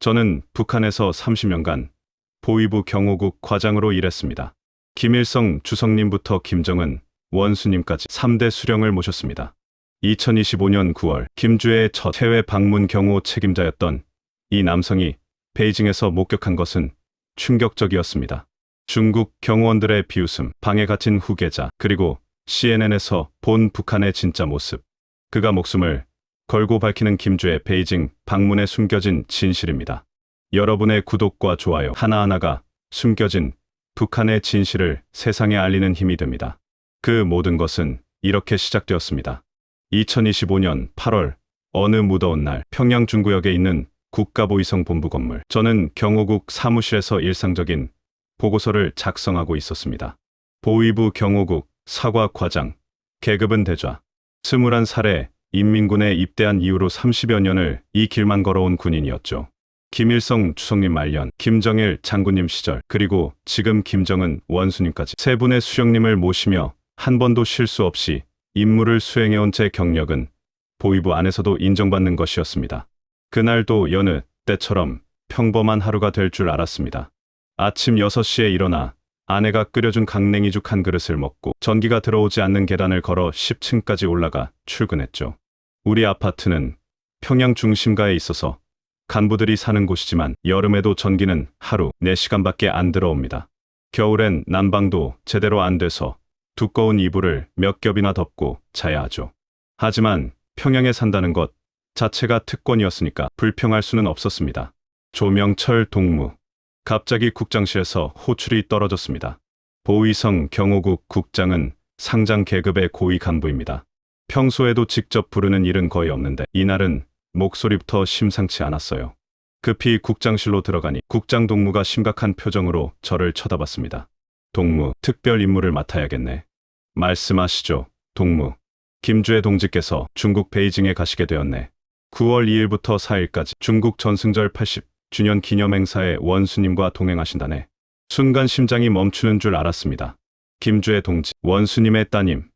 저는 북한에서 30년간 보위부 경호국 과장으로 일했습니다. 김일성 주석님부터 김정은, 원수님까지 3대 수령을 모셨습니다. 2025년 9월 김주애의 첫 해외 방문 경호 책임자였던 이 남성이 베이징에서 목격한 것은 충격적이었습니다. 중국 경호원들의 비웃음, 방에 갇힌 후계자, 그리고 CNN에서 본 북한의 진짜 모습. 그가 목숨을 걸고 밝히는 김주애 베이징 방문에 숨겨진 진실입니다. 여러분의 구독과 좋아요 하나하나가 숨겨진 북한의 진실을 세상에 알리는 힘이 됩니다. 그 모든 것은 이렇게 시작되었습니다. 2025년 8월 어느 무더운 날 평양 중구역에 있는 국가보위성 본부 건물. 저는 경호국 사무실에서 일상적인 보고서를 작성하고 있었습니다. 보위부 경호국 사과과장, 계급은 대좌, 21살에 인민군에 입대한 이후로 30여 년을 이 길만 걸어온 군인이었죠. 김일성 주석님 말년, 김정일 장군님 시절, 그리고 지금 김정은 원수님까지 세 분의 수령님을 모시며 한 번도 실수 없이 임무를 수행해온 제 경력은 보위부 안에서도 인정받는 것이었습니다. 그날도 여느 때처럼 평범한 하루가 될 줄 알았습니다. 아침 6시에 일어나 아내가 끓여준 강냉이죽 한 그릇을 먹고 전기가 들어오지 않는 계단을 걸어 10층까지 올라가 출근했죠. 우리 아파트는 평양 중심가에 있어서 간부들이 사는 곳이지만 여름에도 전기는 하루 4시간밖에 안 들어옵니다. 겨울엔 난방도 제대로 안 돼서 두꺼운 이불을 몇 겹이나 덮고 자야 하죠. 하지만 평양에 산다는 것 자체가 특권이었으니까 불평할 수는 없었습니다. 조명철 동무. 갑자기 국장실에서 호출이 떨어졌습니다. 보위성 경호국 국장은 상장 계급의 고위 간부입니다. 평소에도 직접 부르는 일은 거의 없는데 이날은 목소리부터 심상치 않았어요. 급히 국장실로 들어가니 국장 동무가 심각한 표정으로 저를 쳐다봤습니다. 동무, 특별 임무를 맡아야겠네. 말씀하시죠, 동무. 김주애 동지께서 중국 베이징에 가시게 되었네. 9월 2일부터 4일까지 중국 전승절 80주년 기념행사에 원수님과 동행하신다네. 순간 심장이 멈추는 줄 알았습니다. 김주애 동지, 원수님의 따님.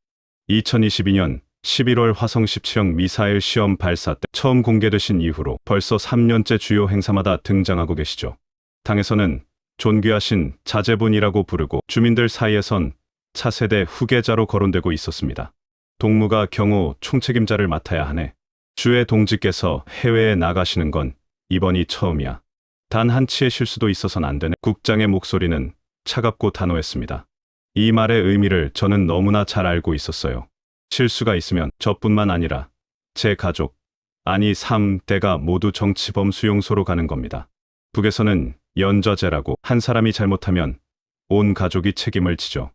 2022년 11월 화성 17형 미사일 시험 발사 때 처음 공개되신 이후로 벌써 3년째 주요 행사마다 등장하고 계시죠. 당에서는 존귀하신 자제분이라고 부르고 주민들 사이에선 차세대 후계자로 거론되고 있었습니다. 동무가 경호 총책임자를 맡아야 하네. 주애 동지께서 해외에 나가시는 건 이번이 처음이야. 단 한치의 실수도 있어선 안 되네. 국장의 목소리는 차갑고 단호했습니다. 이 말의 의미를 저는 너무나 잘 알고 있었어요. 실수가 있으면 저뿐만 아니라 제 가족, 아니 3대가 모두 정치범 수용소로 가는 겁니다. 북에서는 연좌제라고 한 사람이 잘못하면 온 가족이 책임을 지죠.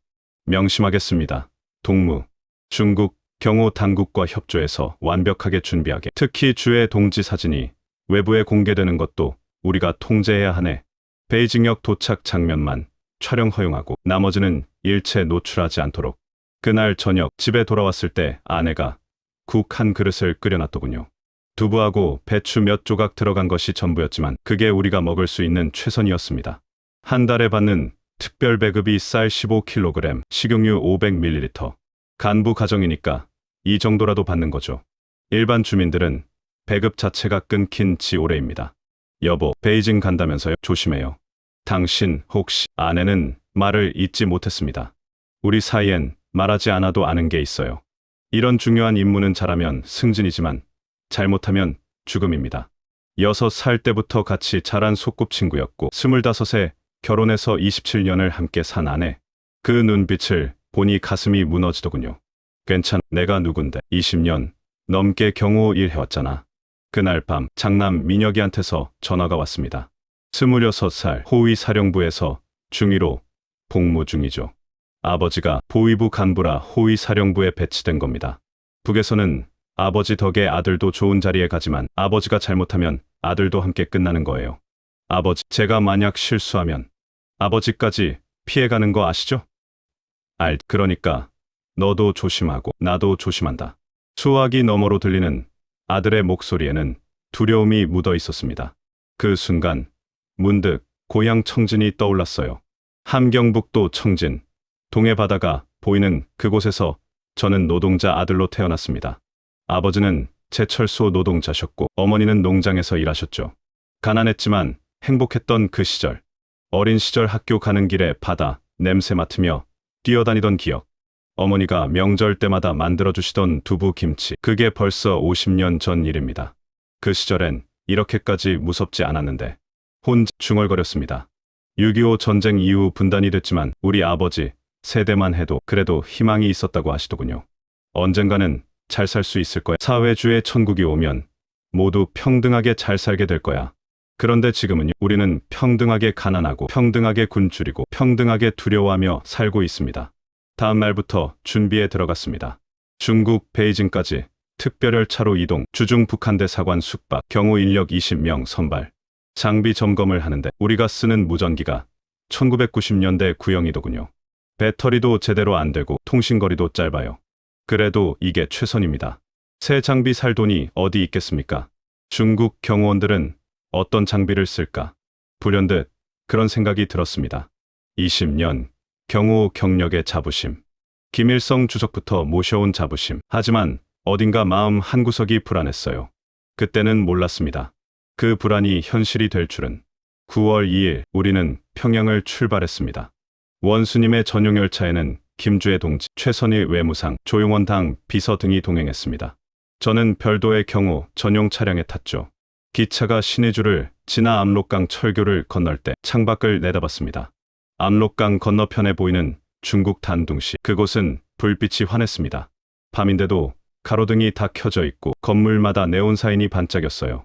명심하겠습니다. 동무. 중국 경호 당국과 협조해서 완벽하게 준비하게. 특히 주애 동지 사진이 외부에 공개되는 것도 우리가 통제해야 하네. 베이징역 도착 장면만 촬영 허용하고 나머지는 일체 노출하지 않도록. 그날 저녁 집에 돌아왔을 때 아내가 국 한 그릇을 끓여놨더군요. 두부하고 배추 몇 조각 들어간 것이 전부였지만 그게 우리가 먹을 수 있는 최선이었습니다. 한 달에 받는 특별 배급이 쌀 15kg, 식용유 500ml. 간부 가정이니까 이 정도라도 받는 거죠. 일반 주민들은 배급 자체가 끊긴 지 오래입니다. 여보, 베이징 간다면서요? 조심해요. 당신 혹시. 아내는 말을 잇지 못했습니다. 우리 사이엔 말하지 않아도 아는 게 있어요. 이런 중요한 임무는 잘하면 승진이지만 잘못하면 죽음입니다. 6살 때부터 같이 자란 소꿉친구였고 25세 결혼해서 27년을 함께 산 아내. 그 눈빛을 보니 가슴이 무너지더군요. 괜찮아, 내가 누군데. 20년 넘게 경호 일 해왔잖아. 그날 밤 장남 민혁이한테서 전화가 왔습니다. 26살 호위 사령부에서 중위로 복무 중이죠. 아버지가 보위부 간부라 호위 사령부에 배치된 겁니다. 북에서는 아버지 덕에 아들도 좋은 자리에 가지만 아버지가 잘못하면 아들도 함께 끝나는 거예요. 아버지, 제가 만약 실수하면 아버지까지 피해가는 거 아시죠? 그러니까 너도 조심하고 나도 조심한다. 수화기 너머로 들리는 아들의 목소리에는 두려움이 묻어 있었습니다. 그 순간 문득 고향 청진이 떠올랐어요. 함경북도 청진, 동해 바다가 보이는 그곳에서 저는 노동자 아들로 태어났습니다. 아버지는 제철소 노동자셨고 어머니는 농장에서 일하셨죠. 가난했지만 행복했던 그 시절. 어린 시절 학교 가는 길에 바다 냄새 맡으며 뛰어다니던 기억. 어머니가 명절 때마다 만들어주시던 두부김치. 그게 벌써 50년 전 일입니다. 그 시절엔 이렇게까지 무섭지 않았는데 혼자 중얼거렸습니다. 6.25 전쟁 이후 분단이 됐지만 우리 아버지 세대만 해도 그래도 희망이 있었다고 하시더군요. 언젠가는 잘 살 수 있을 거야. 사회주의 천국이 오면 모두 평등하게 잘 살게 될 거야. 그런데 지금은요. 우리는 평등하게 가난하고 평등하게 굶주리고 평등하게 두려워하며 살고 있습니다. 다음 날부터 준비에 들어갔습니다. 중국 베이징까지 특별열차로 이동, 주중 북한대 사관 숙박, 경호 인력 20명 선발. 장비 점검을 하는데 우리가 쓰는 무전기가 1990년대 구형이더군요. 배터리도 제대로 안 되고 통신거리도 짧아요. 그래도 이게 최선입니다. 새 장비 살 돈이 어디 있겠습니까? 중국 경호원들은 어떤 장비를 쓸까? 불현듯 그런 생각이 들었습니다. 20년 경호 경력의 자부심. 김일성 주석부터 모셔온 자부심. 하지만 어딘가 마음 한구석이 불안했어요. 그때는 몰랐습니다. 그 불안이 현실이 될 줄은. 9월 2일 우리는 평양을 출발했습니다. 원수님의 전용 열차에는 김주혜 동지, 최선희 외무상, 조용원 당 비서 등이 동행했습니다. 저는 별도의 경호 전용 차량에 탔죠. 기차가 신의주를 지나 압록강 철교를 건널 때 창밖을 내다봤습니다. 압록강 건너편에 보이는 중국 단둥시. 그곳은 불빛이 환했습니다. 밤인데도 가로등이 다 켜져 있고 건물마다 네온 사인이 반짝였어요.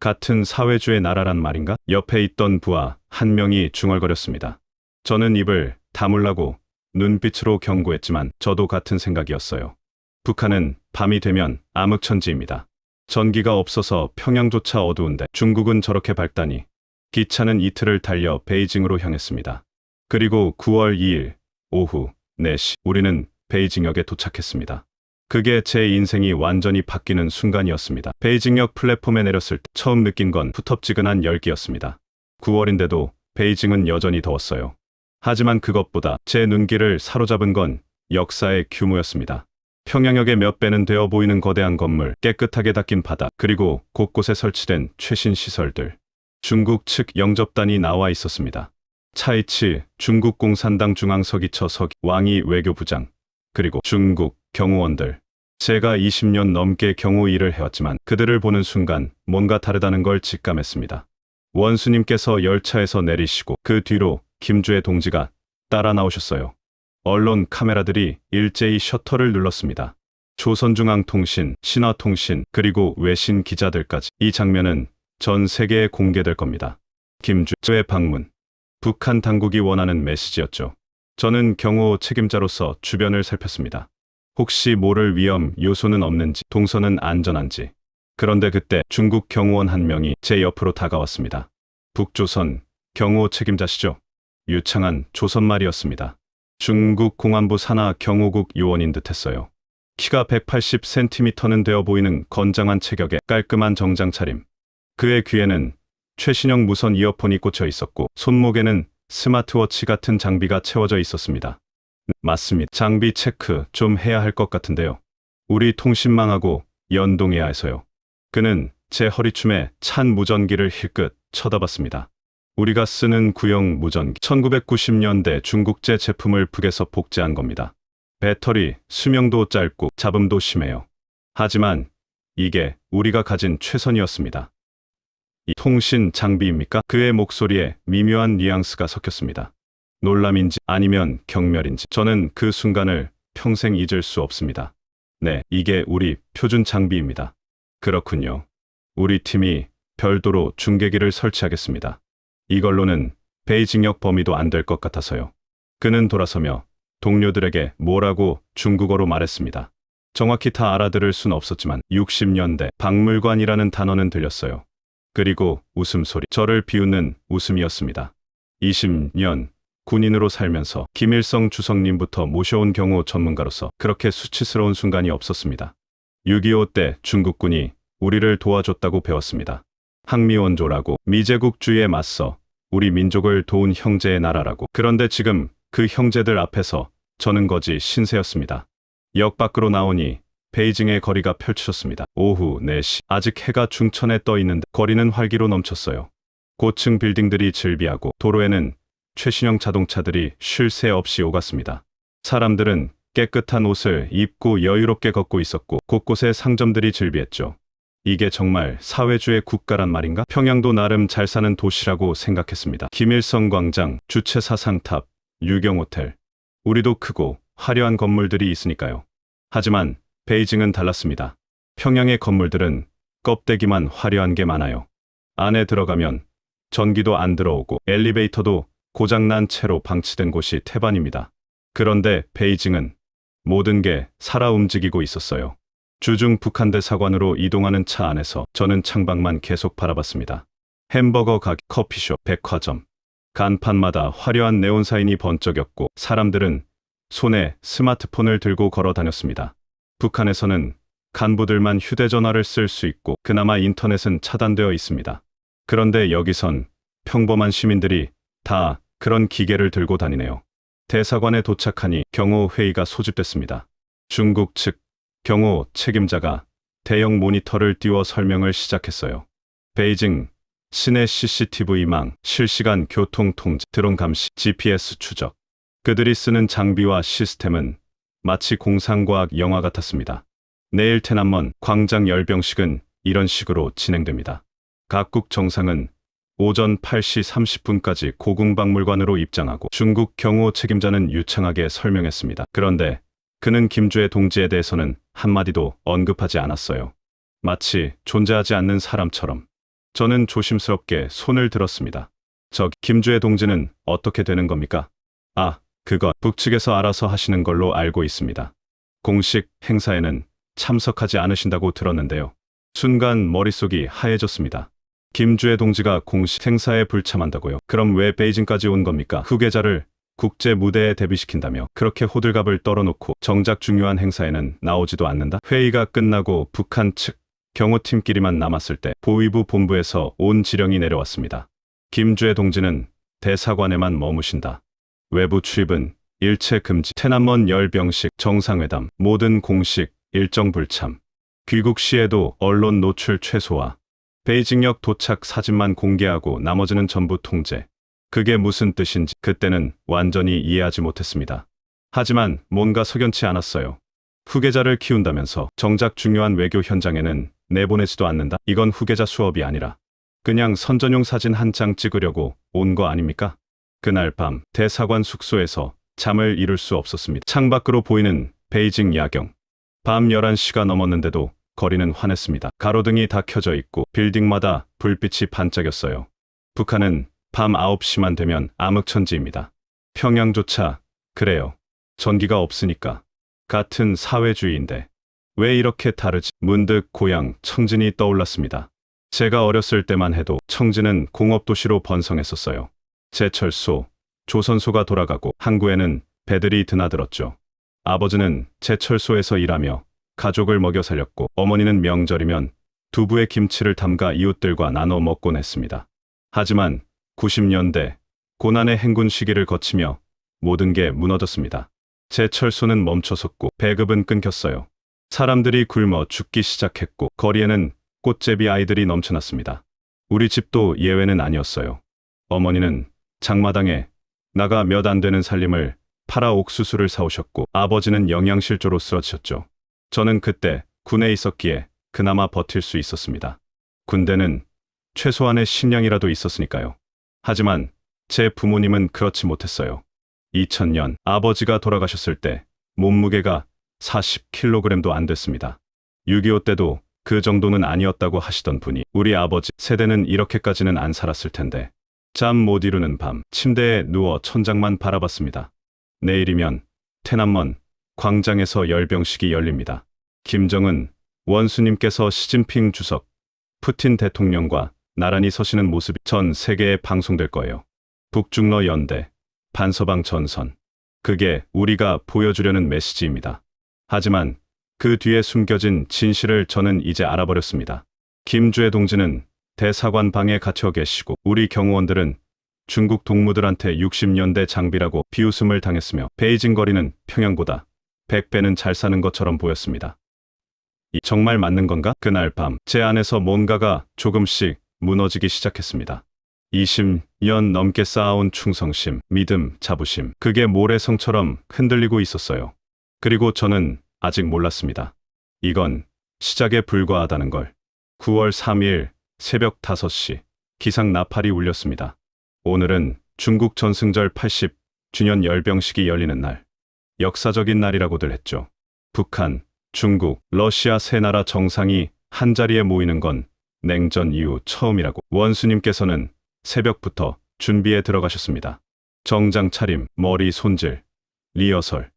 같은 사회주의 나라란 말인가? 옆에 있던 부하 한 명이 중얼거렸습니다. 저는 입을 다물라고 눈빛으로 경고했지만 저도 같은 생각이었어요. 북한은 밤이 되면 암흑천지입니다. 전기가 없어서 평양조차 어두운데 중국은 저렇게 밝다니. 기차는 이틀을 달려 베이징으로 향했습니다. 그리고 9월 2일 오후 4시 우리는 베이징역에 도착했습니다. 그게 제 인생이 완전히 바뀌는 순간이었습니다. 베이징역 플랫폼에 내렸을 때 처음 느낀 건 후텁지근한 열기였습니다. 9월인데도 베이징은 여전히 더웠어요. 하지만 그것보다 제 눈길을 사로잡은 건 역사의 규모였습니다. 평양역의 몇 배는 되어 보이는 거대한 건물, 깨끗하게 닦인 바닥, 그리고 곳곳에 설치된 최신 시설들. 중국 측 영접단이 나와 있었습니다. 차이치 중국 공산당 중앙서기처 서기, 왕이 외교부장, 그리고 중국 경호원들. 제가 20년 넘게 경호 일을 해왔지만 그들을 보는 순간 뭔가 다르다는 걸 직감했습니다. 원수님께서 열차에서 내리시고 그 뒤로 김주혜 동지가 따라 나오셨어요. 언론 카메라들이 일제히 셔터를 눌렀습니다. 조선중앙통신, 신화통신, 그리고 외신 기자들까지. 이 장면은 전 세계에 공개될 겁니다. 김주혜 방문. 북한 당국이 원하는 메시지였죠. 저는 경호 책임자로서 주변을 살폈습니다. 혹시 모를 위험 요소는 없는지, 동선은 안전한지. 그런데 그때 중국 경호원 한 명이 제 옆으로 다가왔습니다. 북조선 경호 책임자시죠? 유창한 조선말이었습니다. 중국 공안부 산하 경호국 요원인 듯했어요. 키가 180cm는 되어 보이는 건장한 체격에 깔끔한 정장 차림. 그의 귀에는 최신형 무선 이어폰이 꽂혀 있었고 손목에는 스마트워치 같은 장비가 채워져 있었습니다. 맞습니다. 장비 체크 좀 해야 할 것 같은데요. 우리 통신망하고 연동해야 해서요. 그는 제 허리춤에 찬 무전기를 힐끗 쳐다봤습니다. 우리가 쓰는 구형 무전기. 1990년대 중국제 제품을 북에서 복제한 겁니다. 배터리, 수명도 짧고 잡음도 심해요. 하지만 이게 우리가 가진 최선이었습니다. 이 통신 장비입니까? 그의 목소리에 미묘한 뉘앙스가 섞였습니다. 놀람인지 아니면 경멸인지. 저는 그 순간을 평생 잊을 수 없습니다. 네, 이게 우리 표준 장비입니다. 그렇군요. 우리 팀이 별도로 중계기를 설치하겠습니다. 이걸로는 베이징역 범위도 안 될 것 같아서요. 그는 돌아서며 동료들에게 뭐라고 중국어로 말했습니다. 정확히 다 알아들을 순 없었지만 60년대 박물관이라는 단어는 들렸어요. 그리고 웃음소리. 저를 비웃는 웃음이었습니다. 20년 군인으로 살면서 김일성 주석님부터 모셔온 경호 전문가로서 그렇게 수치스러운 순간이 없었습니다. 6.25 때 중국군이 우리를 도와줬다고 배웠습니다. 항미원조라고, 미제국주의에 맞서 우리 민족을 도운 형제의 나라라고. 그런데 지금 그 형제들 앞에서 저는 거지 신세였습니다. 역 밖으로 나오니 베이징의 거리가 펼쳐졌습니다. 오후 4시. 아직 해가 중천에 떠 있는데 거리는 활기로 넘쳤어요. 고층 빌딩들이 즐비하고 도로에는 최신형 자동차들이 쉴 새 없이 오갔습니다. 사람들은 깨끗한 옷을 입고 여유롭게 걷고 있었고 곳곳에 상점들이 즐비했죠. 이게 정말 사회주의 국가란 말인가? 평양도 나름 잘 사는 도시라고 생각했습니다. 김일성 광장, 주체사상탑, 유경호텔. 우리도 크고 화려한 건물들이 있으니까요. 하지만 베이징은 달랐습니다. 평양의 건물들은 껍데기만 화려한 게 많아요. 안에 들어가면 전기도 안 들어오고 엘리베이터도 고장난 채로 방치된 곳이 태반입니다. 그런데 베이징은 모든 게 살아 움직이고 있었어요. 주중 북한 대사관으로 이동하는 차 안에서 저는 창밖만 계속 바라봤습니다. 햄버거 가게, 커피숍, 백화점. 간판마다 화려한 네온사인이 번쩍였고 사람들은 손에 스마트폰을 들고 걸어 다녔습니다. 북한에서는 간부들만 휴대전화를 쓸 수 있고 그나마 인터넷은 차단되어 있습니다. 그런데 여기선 평범한 시민들이 다 그런 기계를 들고 다니네요. 대사관에 도착하니 경호 회의가 소집됐습니다. 중국 측 경호 책임자가 대형 모니터를 띄워 설명을 시작했어요. 베이징 시내 CCTV망, 실시간 교통 통제, 드론 감시, GPS 추적. 그들이 쓰는 장비와 시스템은 마치 공상과학 영화 같았습니다. 내일 테난먼 광장 열병식은 이런 식으로 진행됩니다. 각국 정상은 오전 8시 30분까지 고궁박물관으로 입장하고 중국 경호 책임자는 유창하게 설명했습니다. 그런데 그는 김주애 동지에 대해서는 한마디도 언급하지 않았어요. 마치 존재하지 않는 사람처럼. 저는 조심스럽게 손을 들었습니다. 저기 김주애 동지는 어떻게 되는 겁니까? 아, 그건 북측에서 알아서 하시는 걸로 알고 있습니다. 공식 행사에는 참석하지 않으신다고 들었는데요. 순간 머릿속이 하얘졌습니다. 김주애 동지가 공식 행사에 불참한다고요? 그럼 왜 베이징까지 온 겁니까? 후계자를 국제 무대에 데뷔시킨다며 그렇게 호들갑을 떨어놓고 정작 중요한 행사에는 나오지도 않는다? 회의가 끝나고 북한 측 경호팀끼리만 남았을 때 보위부 본부에서 온 지령이 내려왔습니다. 김주애 동지는 대사관에만 머무신다. 외부 출입은 일체 금지. 테난먼 열병식, 정상회담, 모든 공식 일정 불참. 귀국 시에도 언론 노출 최소화. 베이징역 도착 사진만 공개하고 나머지는 전부 통제. 그게 무슨 뜻인지 그때는 완전히 이해하지 못했습니다. 하지만 뭔가 석연치 않았어요. 후계자를 키운다면서 정작 중요한 외교 현장에는 내보내지도 않는다? 이건 후계자 수업이 아니라 그냥 선전용 사진 한 장 찍으려고 온 거 아닙니까? 그날 밤 대사관 숙소에서 잠을 이룰 수 없었습니다. 창밖으로 보이는 베이징 야경. 밤 11시가 넘었는데도 거리는 환했습니다. 가로등이 다 켜져 있고 빌딩마다 불빛이 반짝였어요. 북한은 밤 9시만 되면 암흑천지입니다. 평양조차 그래요. 전기가 없으니까. 같은 사회주의인데 왜 이렇게 다르지? 문득 고향 청진이 떠올랐습니다. 제가 어렸을 때만 해도 청진은 공업도시로 번성했었어요. 제철소, 조선소가 돌아가고 항구에는 배들이 드나들었죠. 아버지는 제철소에서 일하며 가족을 먹여 살렸고 어머니는 명절이면 두부에 김치를 담가 이웃들과 나눠 먹곤 했습니다. 하지만 90년대 고난의 행군 시기를 거치며 모든 게 무너졌습니다. 제철소는 멈춰섰고 배급은 끊겼어요. 사람들이 굶어 죽기 시작했고 거리에는 꽃제비 아이들이 넘쳐났습니다. 우리 집도 예외는 아니었어요. 어머니는 장마당에 나가 몇 안 되는 살림을 팔아 옥수수를 사오셨고 아버지는 영양실조로 쓰러지셨죠. 저는 그때 군에 있었기에 그나마 버틸 수 있었습니다. 군대는 최소한의 식량이라도 있었으니까요. 하지만 제 부모님은 그렇지 못했어요. 2000년 아버지가 돌아가셨을 때 몸무게가 40kg도 안 됐습니다. 6.25 때도 그 정도는 아니었다고 하시던 분이 우리 아버지 세대는 이렇게까지는 안 살았을 텐데. 잠 못 이루는 밤 침대에 누워 천장만 바라봤습니다. 내일이면 테난먼 광장에서 열병식이 열립니다. 김정은 원수님께서 시진핑 주석, 푸틴 대통령과 나란히 서시는 모습이 전 세계에 방송될 거예요. 북중러 연대, 반서방 전선. 그게 우리가 보여주려는 메시지입니다. 하지만 그 뒤에 숨겨진 진실을 저는 이제 알아버렸습니다. 김주애 동지는 대사관 방에 갇혀 계시고 우리 경호원들은 중국 동무들한테 60년대 장비라고 비웃음을 당했으며 베이징 거리는 평양보다 100배는 잘 사는 것처럼 보였습니다. 정말 맞는 건가? 그날 밤 제 안에서 뭔가가 조금씩 무너지기 시작했습니다. 20년 넘게 쌓아온 충성심, 믿음, 자부심. 그게 모래성처럼 흔들리고 있었어요. 그리고 저는 아직 몰랐습니다. 이건 시작에 불과하다는 걸. 9월 3일 새벽 5시 기상 나팔이 울렸습니다. 오늘은 중국 전승절 80주년 열병식이 열리는 날. 역사적인 날이라고들 했죠. 북한, 중국, 러시아 세 나라 정상이 한자리에 모이는 건 냉전 이후 처음이라고. 원수님께서는 새벽부터 준비에 들어가셨습니다. 정장 차림, 머리 손질, 리허설.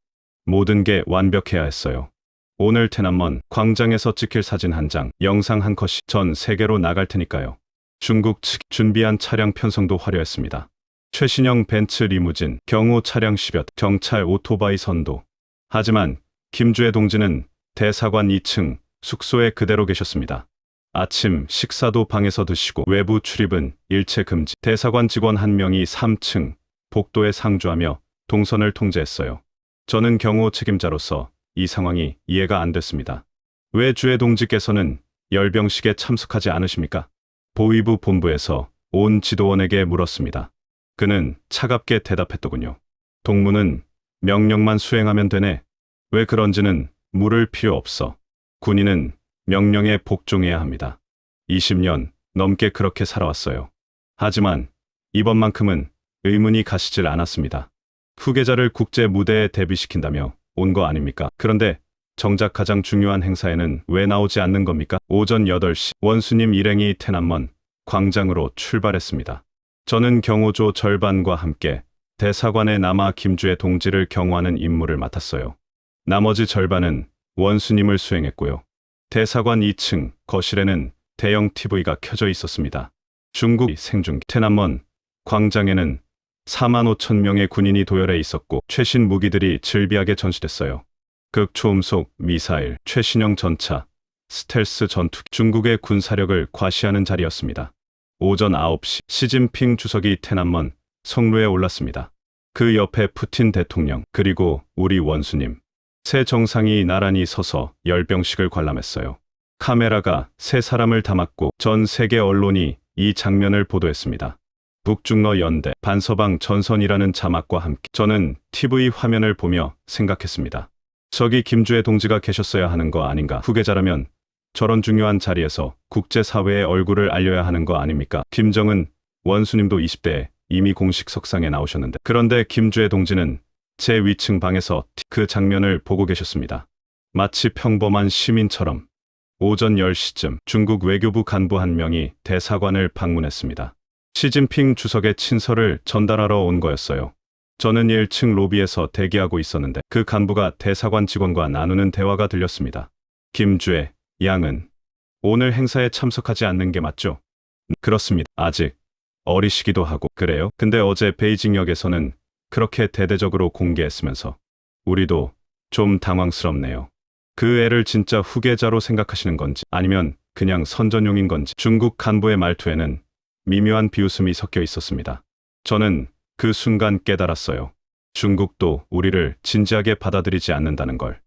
모든 게 완벽해야 했어요. 오늘 테난먼 광장에서 찍힐 사진 한 장, 영상 한 컷이 전 세계로 나갈 테니까요. 중국 측 준비한 차량 편성도 화려했습니다. 최신형 벤츠 리무진, 경호 차량 10여, 경찰 오토바이 선도. 하지만 김주애 동지는 대사관 2층 숙소에 그대로 계셨습니다. 아침 식사도 방에서 드시고 외부 출입은 일체 금지. 대사관 직원 한 명이 3층 복도에 상주하며 동선을 통제했어요. 저는 경호 책임자로서 이 상황이 이해가 안 됐습니다. 왜 주애 동지께서는 열병식에 참석하지 않으십니까? 보위부 본부에서 온 지도원에게 물었습니다. 그는 차갑게 대답했더군요. 동무는 명령만 수행하면 되네. 왜 그런지는 물을 필요 없어. 군인은 명령에 복종해야 합니다. 20년 넘게 그렇게 살아왔어요. 하지만 이번만큼은 의문이 가시질 않았습니다. 후계자를 국제 무대에 데뷔시킨다며 온 거 아닙니까? 그런데 정작 가장 중요한 행사에는 왜 나오지 않는 겁니까? 오전 8시 원수님 일행이 테난먼 광장으로 출발했습니다. 저는 경호조 절반과 함께 대사관에 남아 김주애 동지를 경호하는 임무를 맡았어요. 나머지 절반은 원수님을 수행했고요. 대사관 2층 거실에는 대형 TV가 켜져 있었습니다. 중국 생중계. 테난먼 광장에는 4만 5천 명의 군인이 도열해 있었고 최신 무기들이 즐비하게 전시됐어요. 극초음속 미사일, 최신형 전차, 스텔스 전투기. 중국의 군사력을 과시하는 자리였습니다. 오전 9시 시진핑 주석이 테난먼 성루에 올랐습니다. 그 옆에 푸틴 대통령 그리고 우리 원수님 세 정상이 나란히 서서 열병식을 관람했어요. 카메라가 세 사람을 담았고 전 세계 언론이 이 장면을 보도했습니다. 북중러 연대 반서방 전선이라는 자막과 함께 저는 TV 화면을 보며 생각했습니다. 저기 김주애 동지가 계셨어야 하는 거 아닌가. 후계자라면 저런 중요한 자리에서 국제사회의 얼굴을 알려야 하는 거 아닙니까? 김정은 원수님도 20대에 이미 공식 석상에 나오셨는데 그런데 김주애 동지는 제 위층 방에서 그 장면을 보고 계셨습니다. 마치 평범한 시민처럼. 오전 10시쯤 중국 외교부 간부 한 명이 대사관을 방문했습니다. 시진핑 주석의 친서를 전달하러 온 거였어요. 저는 1층 로비에서 대기하고 있었는데 그 간부가 대사관 직원과 나누는 대화가 들렸습니다. 김주애 양은 오늘 행사에 참석하지 않는 게 맞죠? 그렇습니다. 아직 어리시기도 하고. 그래요? 근데 어제 베이징역에서는 그렇게 대대적으로 공개했으면서 우리도 좀 당황스럽네요. 그 애를 진짜 후계자로 생각하시는 건지 아니면 그냥 선전용인 건지. 중국 간부의 말투에는 미묘한 비웃음이 섞여 있었습니다. 저는 그 순간 깨달았어요. 중국도 우리를 진지하게 받아들이지 않는다는 걸.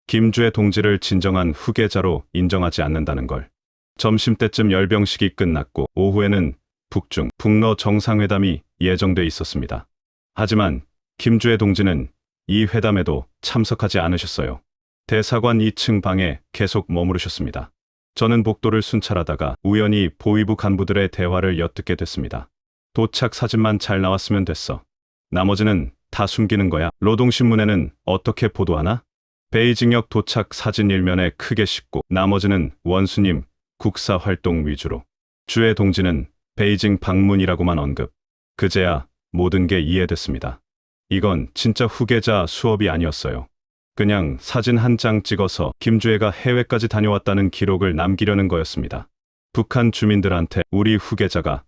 김주애 동지를 진정한 후계자로 인정하지 않는다는 걸. 점심때쯤 열병식이 끝났고 오후에는 북중, 북러 정상회담이 예정돼 있었습니다. 하지만 김주애 동지는 이 회담에도 참석하지 않으셨어요. 대사관 2층 방에 계속 머무르셨습니다. 저는 복도를 순찰하다가 우연히 보위부 간부들의 대화를 엿듣게 됐습니다. 도착 사진만 잘 나왔으면 됐어. 나머지는 다 숨기는 거야. 노동신문에는 어떻게 보도하나? 베이징역 도착 사진 일면에 크게 싣고 나머지는 원수님 국사활동 위주로. 주애 동지는 베이징 방문이라고만 언급. 그제야 모든 게 이해됐습니다. 이건 진짜 후계자 수업이 아니었어요. 그냥 사진 한 장 찍어서 김주애가 해외까지 다녀왔다는 기록을 남기려는 거였습니다. 북한 주민들한테 우리 후계자가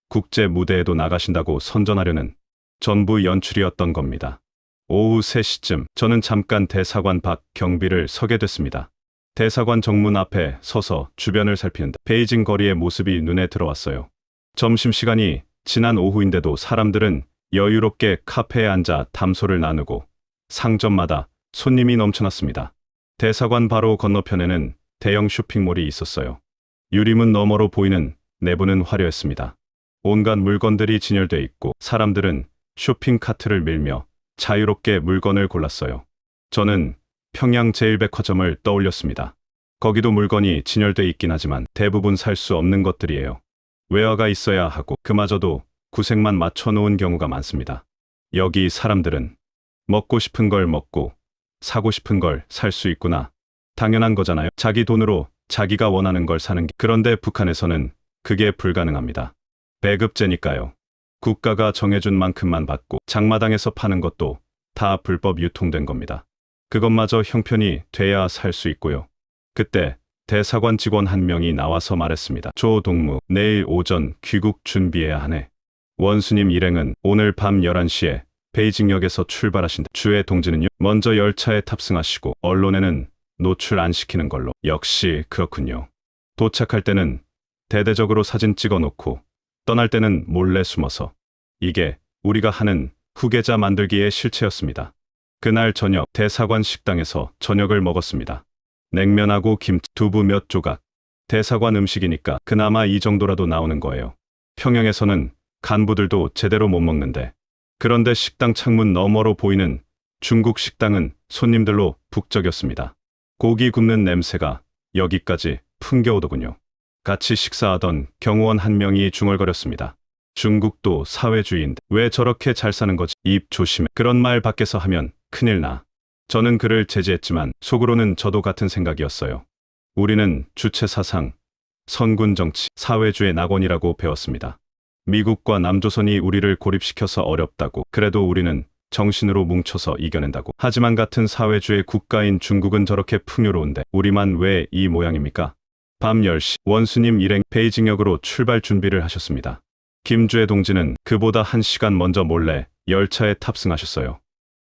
국제 무대에도 나가신다고 선전하려는 전부 연출이었던 겁니다. 오후 3시쯤 저는 잠깐 대사관 밖 경비를 서게 됐습니다. 대사관 정문 앞에 서서 주변을 살피는데 베이징 거리의 모습이 눈에 들어왔어요. 점심시간이 지난 오후인데도 사람들은 여유롭게 카페에 앉아 담소를 나누고 상점마다 손님이 넘쳐났습니다. 대사관 바로 건너편에는 대형 쇼핑몰이 있었어요. 유리문 너머로 보이는 내부는 화려했습니다. 온갖 물건들이 진열돼 있고 사람들은 쇼핑 카트를 밀며 자유롭게 물건을 골랐어요. 저는 평양 제1백화점을 떠올렸습니다. 거기도 물건이 진열돼 있긴 하지만 대부분 살 수 없는 것들이에요. 외화가 있어야 하고 그마저도 구색만 맞춰놓은 경우가 많습니다. 여기 사람들은 먹고 싶은 걸 먹고 사고 싶은 걸 살 수 있구나. 당연한 거잖아요. 자기 돈으로 자기가 원하는 걸 사는 게. 그런데 북한에서는 그게 불가능합니다. 배급제니까요. 국가가 정해준 만큼만 받고 장마당에서 파는 것도 다 불법 유통된 겁니다. 그것마저 형편이 돼야 살 수 있고요. 그때 대사관 직원 한 명이 나와서 말했습니다. 조동무, 내일 오전 귀국 준비해야 하네. 원수님 일행은 오늘 밤 11시에 베이징역에서 출발하신다. 주의 동지는요? 먼저 열차에 탑승하시고 언론에는 노출 안 시키는 걸로. 역시 그렇군요. 도착할 때는 대대적으로 사진 찍어 놓고 떠날 때는 몰래 숨어서. 이게 우리가 하는 후계자 만들기의 실체였습니다. 그날 저녁 대사관 식당에서 저녁을 먹었습니다. 냉면하고 김치, 두부 몇 조각. 대사관 음식이니까 그나마 이 정도라도 나오는 거예요. 평양에서는 간부들도 제대로 못 먹는데. 그런데 식당 창문 너머로 보이는 중국 식당은 손님들로 북적였습니다. 고기 굽는 냄새가 여기까지 풍겨오더군요. 같이 식사하던 경호원 한 명이 중얼거렸습니다. 중국도 사회주의인데 왜 저렇게 잘 사는 거지? 입 조심해. 그런 말 밖에서 하면 큰일 나. 저는 그를 제지했지만 속으로는 저도 같은 생각이었어요. 우리는 주체사상, 선군정치, 사회주의 낙원이라고 배웠습니다. 미국과 남조선이 우리를 고립시켜서 어렵다고. 그래도 우리는 정신으로 뭉쳐서 이겨낸다고. 하지만 같은 사회주의 국가인 중국은 저렇게 풍요로운데 우리만 왜 이 모양입니까? 밤 10시 원수님 일행 베이징역으로 출발 준비를 하셨습니다. 김주혜 동지는 그보다 1시간 먼저 몰래 열차에 탑승하셨어요.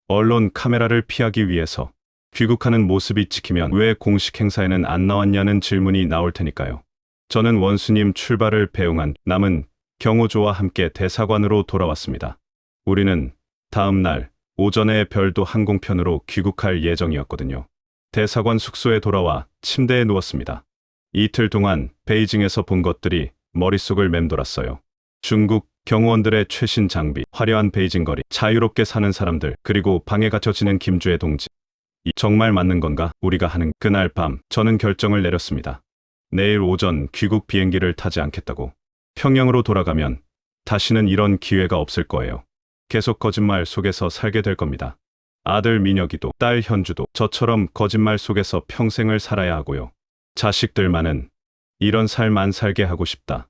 언론 카메라를 피하기 위해서. 귀국하는 모습이 찍히면 왜 공식 행사에는 안 나왔냐는 질문이 나올 테니까요. 저는 원수님 출발을 배웅한 남은 경호조와 함께 대사관으로 돌아왔습니다. 우리는 다음 날 오전에 별도 항공편으로 귀국할 예정이었거든요. 대사관 숙소에 돌아와 침대에 누웠습니다. 이틀 동안 베이징에서 본 것들이 머릿속을 맴돌았어요. 중국 경호원들의 최신 장비, 화려한 베이징 거리, 자유롭게 사는 사람들, 그리고 방에 갇혀 지낸 김주혜 동지. 이 정말 맞는 건가? 우리가 하는. 그날 밤 저는 결정을 내렸습니다. 내일 오전 귀국 비행기를 타지 않겠다고. 평양으로 돌아가면 다시는 이런 기회가 없을 거예요. 계속 거짓말 속에서 살게 될 겁니다. 아들 민혁이도 딸 현주도 저처럼 거짓말 속에서 평생을 살아야 하고요. 자식들만은 이런 삶 안 살게 하고 싶다.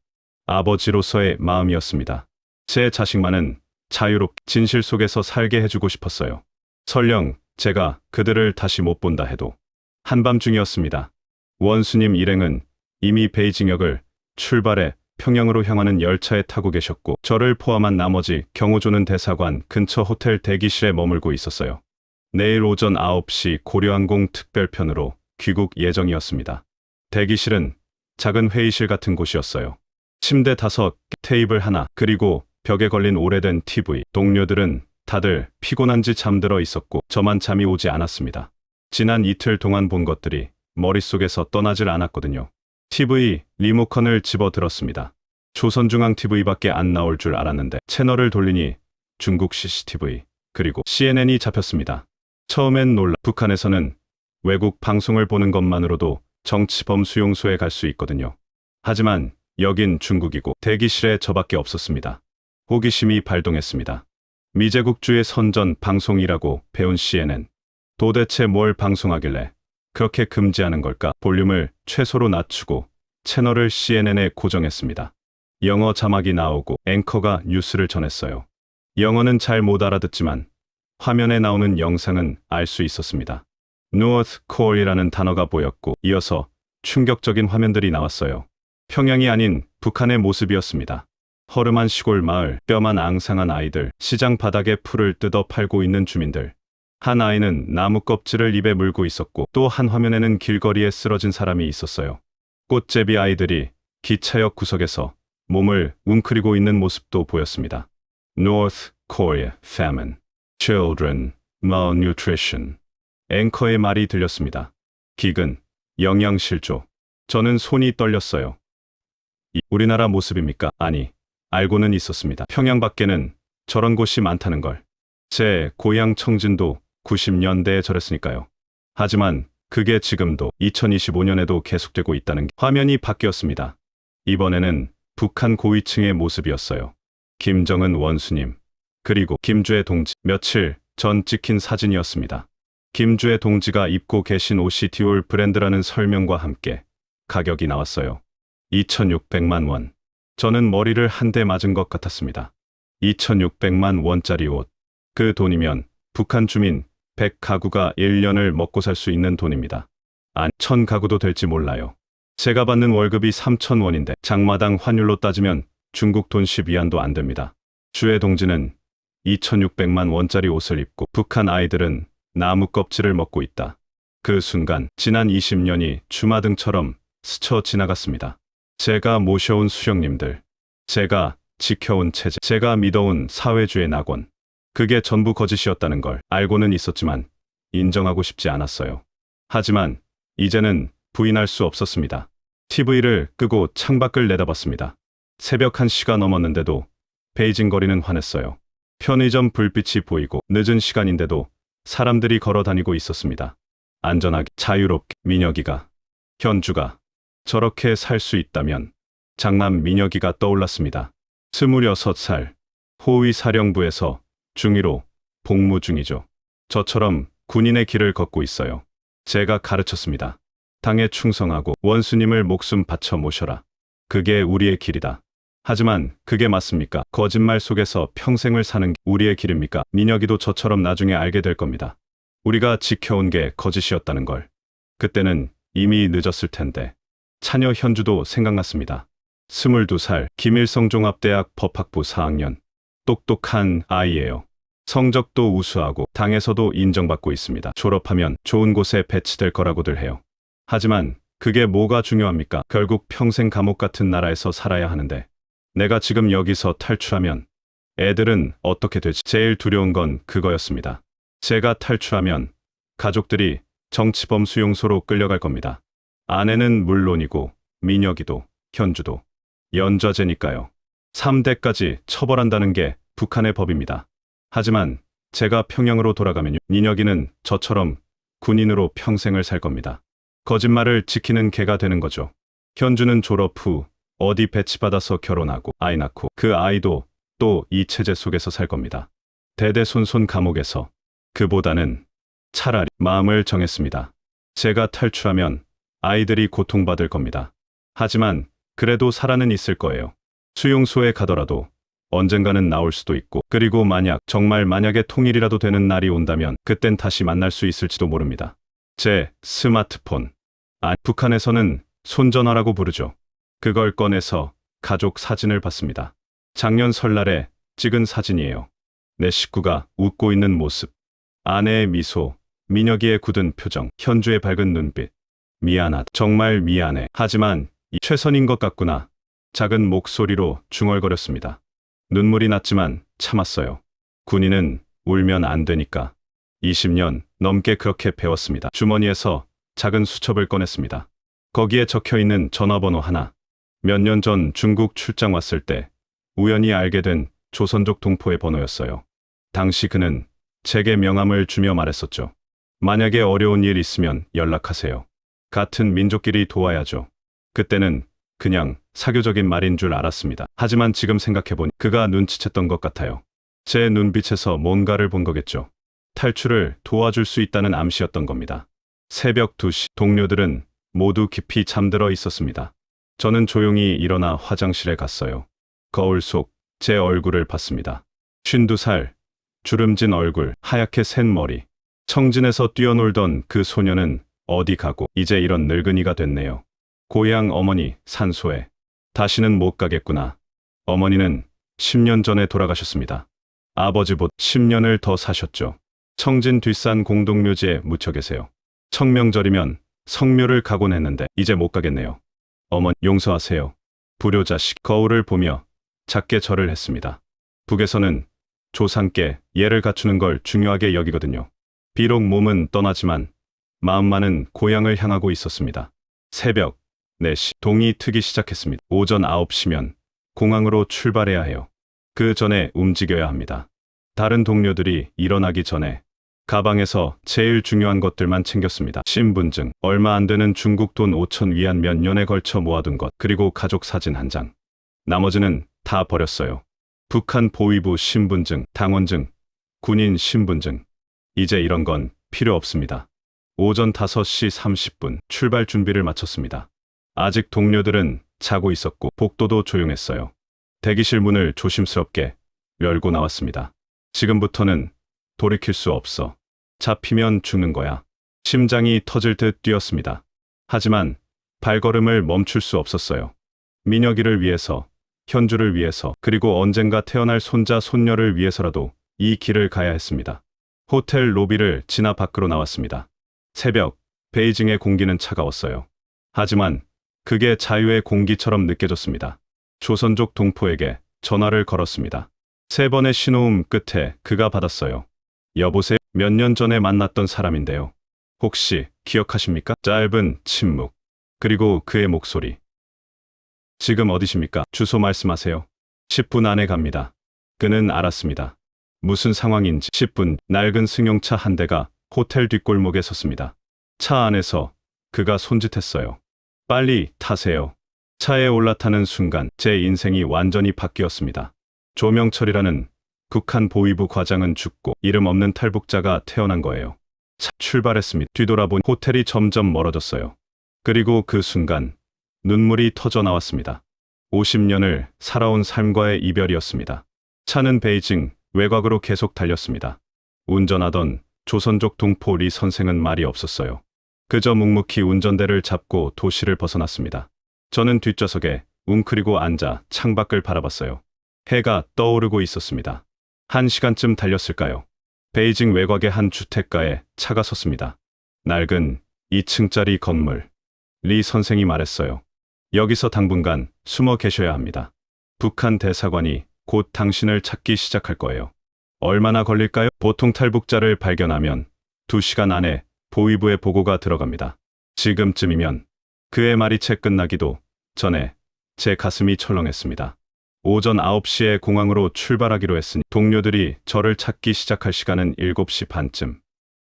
아버지로서의 마음이었습니다. 제 자식만은 자유롭게 진실 속에서 살게 해주고 싶었어요. 설령 제가 그들을 다시 못 본다 해도. 한밤중이었습니다. 원수님 일행은 이미 베이징역을 출발해 평양으로 향하는 열차에 타고 계셨고 저를 포함한 나머지 경호조는 대사관 근처 호텔 대기실에 머물고 있었어요. 내일 오전 9시 고려항공 특별편으로 귀국 예정이었습니다. 대기실은 작은 회의실 같은 곳이었어요. 침대 5개, 테이블 하나, 그리고 벽에 걸린 오래된 TV. 동료들은 다들 피곤한지 잠들어 있었고 저만 잠이 오지 않았습니다. 지난 이틀 동안 본 것들이 머릿속에서 떠나질 않았거든요. TV 리모컨을 집어들었습니다. 조선중앙 TV밖에 안 나올 줄 알았는데 채널을 돌리니 중국 CCTV 그리고 CNN이 잡혔습니다. 처음엔 놀라. 북한에서는 외국 방송을 보는 것만으로도 정치범 수용소에 갈 수 있거든요. 하지만 여긴 중국이고 대기실에 저밖에 없었습니다. 호기심이 발동했습니다. 미제국주의 선전 방송이라고 배운 CNN. 도대체 뭘 방송하길래 그렇게 금지하는 걸까? 볼륨을 최소로 낮추고 채널을 CNN에 고정했습니다. 영어 자막이 나오고 앵커가 뉴스를 전했어요. 영어는 잘 못 알아듣지만 화면에 나오는 영상은 알 수 있었습니다. North Korea라는 단어가 보였고 이어서 충격적인 화면들이 나왔어요. 평양이 아닌 북한의 모습이었습니다. 허름한 시골 마을, 뼈만 앙상한 아이들, 시장 바닥에 풀을 뜯어 팔고 있는 주민들. 한 아이는 나무 껍질을 입에 물고 있었고 또 한 화면에는 길거리에 쓰러진 사람이 있었어요. 꽃제비 아이들이 기차역 구석에서 몸을 웅크리고 있는 모습도 보였습니다. North Korea famine, children malnutrition. 앵커의 말이 들렸습니다. 기근, 영양실조. 저는 손이 떨렸어요. 우리나라 모습입니까? 아니, 알고는 있었습니다. 평양 밖에는 저런 곳이 많다는 걸. 제 고향 청진도 90년대에 저랬으니까요. 하지만 그게 지금도 2025년에도 계속되고 있다는 게. 화면이 바뀌었습니다. 이번에는 북한 고위층의 모습이었어요. 김정은 원수님, 그리고 김주애 동지. 며칠 전 찍힌 사진이었습니다. 김주애 동지가 입고 계신 옷이 디올 브랜드라는 설명과 함께 가격이 나왔어요. 2,600만 원. 저는 머리를 한 대 맞은 것 같았습니다. 2,600만 원짜리 옷. 그 돈이면 북한 주민 100가구가 1년을 먹고 살 수 있는 돈입니다. 아니, 1000가구도 될지 몰라요. 제가 받는 월급이 3,000원인데 장마당 환율로 따지면 중국 돈 10위안도 안 됩니다. 주애 동지는 2,600만 원짜리 옷을 입고 북한 아이들은 나무 껍질을 먹고 있다. 그 순간 지난 20년이 주마등처럼 스쳐 지나갔습니다. 제가 모셔온 수령님들, 제가 지켜온 체제, 제가 믿어온 사회주의 낙원. 그게 전부 거짓이었다는 걸 알고는 있었지만 인정하고 싶지 않았어요. 하지만 이제는 부인할 수 없었습니다. TV를 끄고 창밖을 내다봤습니다. 새벽 1시가 넘었는데도 베이징 거리는 환했어요. 편의점 불빛이 보이고 늦은 시간인데도 사람들이 걸어 다니고 있었습니다. 안전하게, 자유롭게. 민혁이가, 현주가 저렇게 살 수 있다면. 장남 민혁이가 떠올랐습니다. 26살, 호위 사령부에서 중위로 복무 중이죠. 저처럼 군인의 길을 걷고 있어요. 제가 가르쳤습니다. 당에 충성하고 원수님을 목숨 바쳐 모셔라. 그게 우리의 길이다. 하지만 그게 맞습니까? 거짓말 속에서 평생을 사는 게 우리의 길입니까? 민혁이도 저처럼 나중에 알게 될 겁니다. 우리가 지켜온 게 거짓이었다는 걸. 그때는 이미 늦었을 텐데. 차녀 현주도 생각났습니다. 22살, 김일성 종합대학 법학부 4학년. 똑똑한 아이예요. 성적도 우수하고 당에서도 인정받고 있습니다. 졸업하면 좋은 곳에 배치될 거라고들 해요. 하지만 그게 뭐가 중요합니까? 결국 평생 감옥 같은 나라에서 살아야 하는데 내가 지금 여기서 탈출하면 애들은 어떻게 되지? 제일 두려운 건 그거였습니다. 제가 탈출하면 가족들이 정치범 수용소로 끌려갈 겁니다. 아내는 물론이고 민혁이도 현주도. 연좌제니까요. 3대까지 처벌한다는 게 북한의 법입니다. 하지만 제가 평양으로 돌아가면요. 민혁이는 저처럼 군인으로 평생을 살 겁니다. 거짓말을 지키는 개가 되는 거죠. 현주는 졸업 후 어디 배치받아서 결혼하고 아이 낳고 그 아이도 또 이 체제 속에서 살 겁니다. 대대손손 감옥에서. 그보다는 차라리 마음을 정했습니다. 제가 탈출하면 아이들이 고통받을 겁니다. 하지만 그래도 살아는 있을 거예요. 수용소에 가더라도 언젠가는 나올 수도 있고, 그리고 정말 만약에 통일이라도 되는 날이 온다면 그땐 다시 만날 수 있을지도 모릅니다. 제 스마트폰. 북한에서는 손전화라고 부르죠. 그걸 꺼내서 가족 사진을 봤습니다. 작년 설날에 찍은 사진이에요. 내 식구가 웃고 있는 모습. 아내의 미소, 민혁이의 굳은 표정, 현주의 밝은 눈빛. 미안하다. 정말 미안해. 하지만 이 최선인 것 같구나. 작은 목소리로 중얼거렸습니다. 눈물이 났지만 참았어요. 군인은 울면 안 되니까. 20년 넘게 그렇게 배웠습니다. 주머니에서 작은 수첩을 꺼냈습니다. 거기에 적혀있는 전화번호 하나. 몇 년 전 중국 출장 왔을 때 우연히 알게 된 조선족 동포의 번호였어요. 당시 그는 제게 명함을 주며 말했었죠. 만약에 어려운 일 있으면 연락하세요. 같은 민족끼리 도와야죠. 그때는 그냥 사교적인 말인 줄 알았습니다. 하지만 지금 생각해보니 그가 눈치챘던 것 같아요. 제 눈빛에서 뭔가를 본 거겠죠. 탈출을 도와줄 수 있다는 암시였던 겁니다. 새벽 2시, 동료들은 모두 깊이 잠들어 있었습니다. 저는 조용히 일어나 화장실에 갔어요. 거울 속 제 얼굴을 봤습니다. 52살, 주름진 얼굴, 하얗게 샌 머리. 청진에서 뛰어놀던 그 소녀는 어디 가고 이제 이런 늙은이가 됐네요. 고향 어머니 산소에. 다시는 못 가겠구나. 어머니는 10년 전에 돌아가셨습니다. 아버지보다 10년을 더 사셨죠. 청진 뒷산 공동묘지에 묻혀 계세요. 청명절이면 성묘를 가곤 했는데 이제 못 가겠네요. 어머니 용서하세요. 불효자식. 거울을 보며 작게 절을 했습니다. 북에서는 조상께 예를 갖추는 걸 중요하게 여기거든요. 비록 몸은 떠나지만 마음만은 고향을 향하고 있었습니다. 새벽 4시 동이 트기 시작했습니다. 오전 9시면 공항으로 출발해야 해요. 그 전에 움직여야 합니다. 다른 동료들이 일어나기 전에 가방에서 제일 중요한 것들만 챙겼습니다. 신분증, 얼마 안 되는 중국 돈 5천 위안 몇 년에 걸쳐 모아둔 것, 그리고 가족 사진 한 장. 나머지는 다 버렸어요. 북한 보위부 신분증, 당원증, 군인 신분증. 이제 이런 건 필요 없습니다. 오전 5시 30분 출발 준비를 마쳤습니다. 아직 동료들은 자고 있었고 복도도 조용했어요. 대기실 문을 조심스럽게 열고 나왔습니다. 지금부터는 돌이킬 수 없어. 잡히면 죽는 거야. 심장이 터질 듯 뛰었습니다. 하지만 발걸음을 멈출 수 없었어요. 민혁이를 위해서, 현주를 위해서, 그리고 언젠가 태어날 손자, 손녀를 위해서라도 이 길을 가야 했습니다. 호텔 로비를 지나 밖으로 나왔습니다. 새벽, 베이징의 공기는 차가웠어요. 하지만 그게 자유의 공기처럼 느껴졌습니다. 조선족 동포에게 전화를 걸었습니다. 3번의 신호음 끝에 그가 받았어요. 여보세요? 몇 년 전에 만났던 사람인데요. 혹시 기억하십니까? 짧은 침묵. 그리고 그의 목소리. 지금 어디십니까? 주소 말씀하세요. 10분 안에 갑니다. 그는 알았습니다. 무슨 상황인지. 10분, 낡은 승용차 한 대가 호텔 뒷골목에 섰습니다. 차 안에서 그가 손짓했어요. 빨리 타세요. 차에 올라타는 순간 제 인생이 완전히 바뀌었습니다. 조명철이라는 북한 보위부 과장은 죽고 이름 없는 탈북자가 태어난 거예요. 출발했습니다. 뒤돌아보니 호텔이 점점 멀어졌어요. 그리고 그 순간 눈물이 터져 나왔습니다. 50년을 살아온 삶과의 이별이었습니다. 차는 베이징 외곽으로 계속 달렸습니다. 운전하던 조선족 동포 리 선생은 말이 없었어요. 그저 묵묵히 운전대를 잡고 도시를 벗어났습니다. 저는 뒷좌석에 웅크리고 앉아 창밖을 바라봤어요. 해가 떠오르고 있었습니다. 1시간쯤 달렸을까요? 베이징 외곽의 한 주택가에 차가 섰습니다. 낡은 2층짜리 건물. 리 선생이 말했어요. 여기서 당분간 숨어 계셔야 합니다. 북한 대사관이 곧 당신을 찾기 시작할 거예요. 얼마나 걸릴까요? 보통 탈북자를 발견하면 2시간 안에 보위부에 보고가 들어갑니다. 지금쯤이면. 그의 말이 채 끝나기도 전에 제 가슴이 철렁했습니다. 오전 9시에 공항으로 출발하기로 했으니 동료들이 저를 찾기 시작할 시간은 7시 반쯤.